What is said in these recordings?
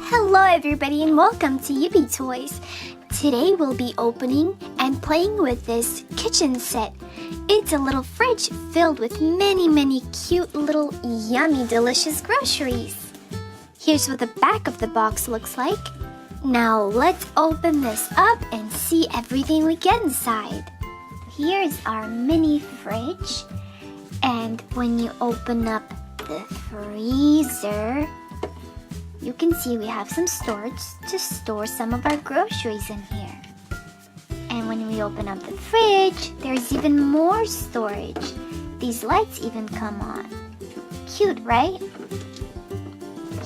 Hello everybody and welcome to Yippee Toys. Today we'll be opening and playing with this kitchen set. It's a little fridge filled with many cute little yummy delicious groceries. Here's what the back of the box looks like. Now let's open this up and see everything we get inside. Here's our mini fridge, and when you open up the freezer, you can see we have some storage to store some of our groceries in here. And when we open up the fridge, there's even more storage. These lights even come on. Cute, right?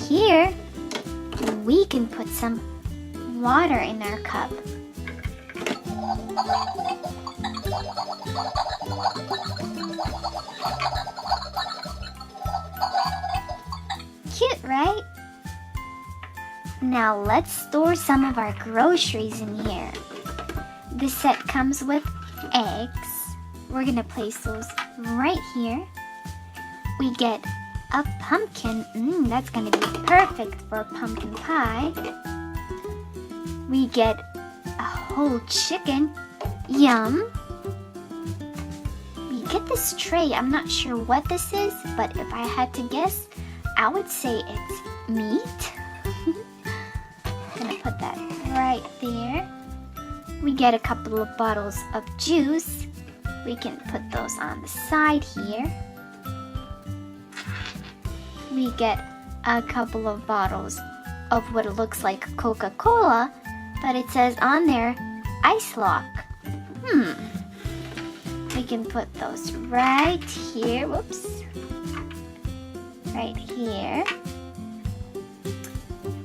Here, we can put some water in our cup. Cute, right? Now let's store some of our groceries in here. This set comes with eggs. We're gonna place those right here. We get a pumpkin. That's gonna be perfect for pumpkin pie. We get a whole chicken. Yum. We get this tray. I'm not sure what this is, but if I had to guess, I would say it's meat. Gonna put that right there. We get a couple of bottles of juice. We can put those on the side here. We get a couple of bottles of what it looks like Coca-Cola, but it says on there ice lock. We can put those right here. Whoops. Right here.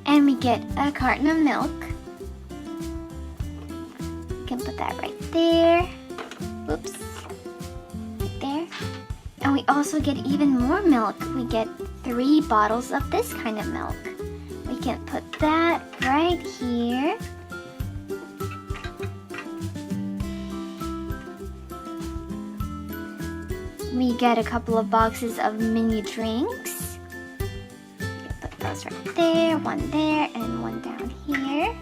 And we get a carton of milk. We can put that right there. Oops. Right there. And we also get even more milk. We get 3 bottles of this kind of milk. We can put that right here. We get a couple of boxes of mini drinks. Put those right there, one there, and one down here.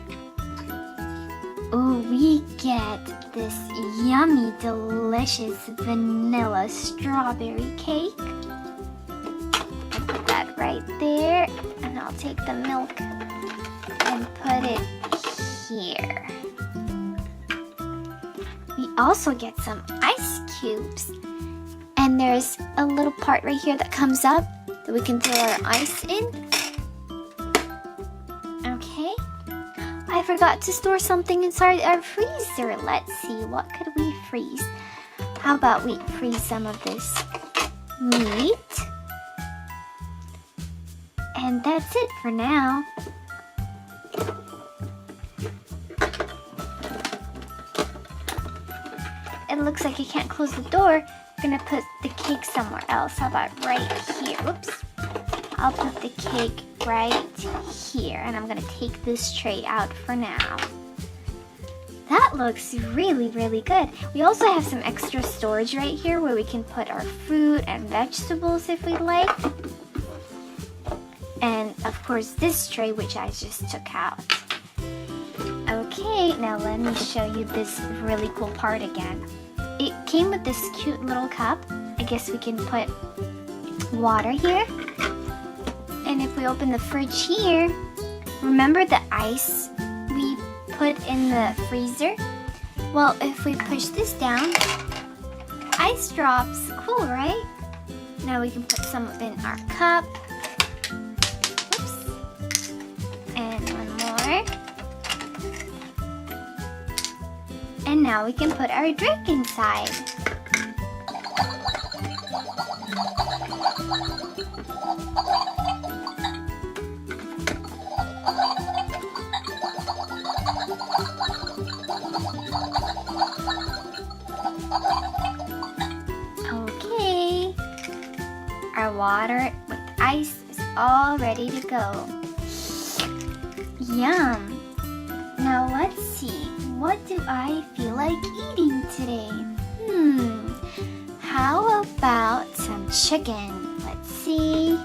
Oh, we get this yummy, delicious vanilla strawberry cake. I'll put that right there, and I'll take the milk and put it here. We also get some ice cubes. And there's a little part right here that comes up that we can throw our ice in. Okay. I forgot to store something inside our freezer. Let's see, what could we freeze? How about we freeze some of this meat? And that's it for now. It looks like you can't close the door. Gonna put the cake somewhere else. How about right here? Whoops. I'll put the cake right here, and I'm gonna take this tray out for now. That looks really good. We also have some extra storage right here where we can put our fruit and vegetables if we like. And of course this tray, which I just took out. Okay, now let me show you this really cool part again. It came with this cute little cup. I guess we can put water here. And if we open the fridge here, remember the ice we put in the freezer? Well, if we push this down, ice drops. Cool, right? Now we can put some in our cup. Oops. And one more. And now we can put our drink inside. Okay. Our water with ice is all ready to go. Yum. Now let's see. What do I feel like eating today? How about some chicken? Let's see.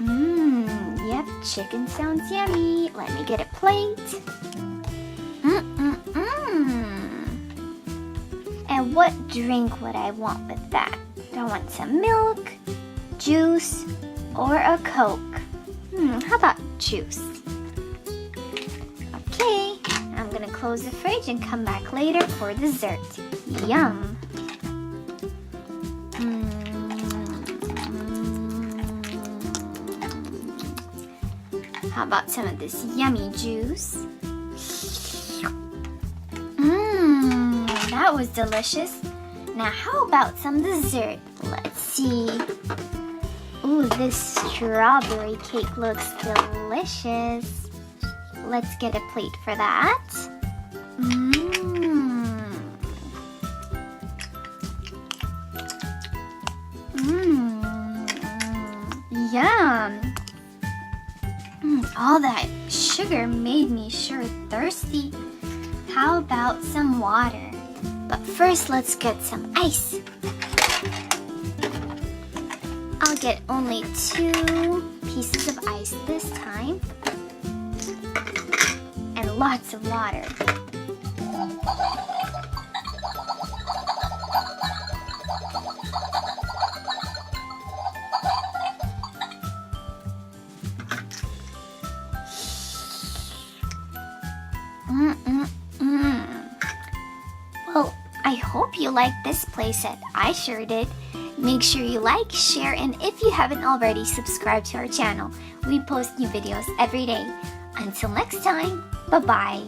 Yep, chicken sounds yummy. Let me get a plate. And what drink would I want with that? Do I want some milk, juice, or a Coke? How about juice? Okay, I'm gonna close the fridge and come back later for dessert. Yum! How about some of this yummy juice? That was delicious. Now how about some dessert? Let's see. Ooh, this strawberry cake looks delicious. Let's get a plate for that. Yum! All that sugar made me sure thirsty. How about some water? But first, let's get some ice. I'll get only 2 pieces of ice this time. And lots of water. Well, I hope you liked this playset. I sure did. Make sure you like, share, and if you haven't already, subscribe to our channel. We post new videos every day. Until next time, bye-bye.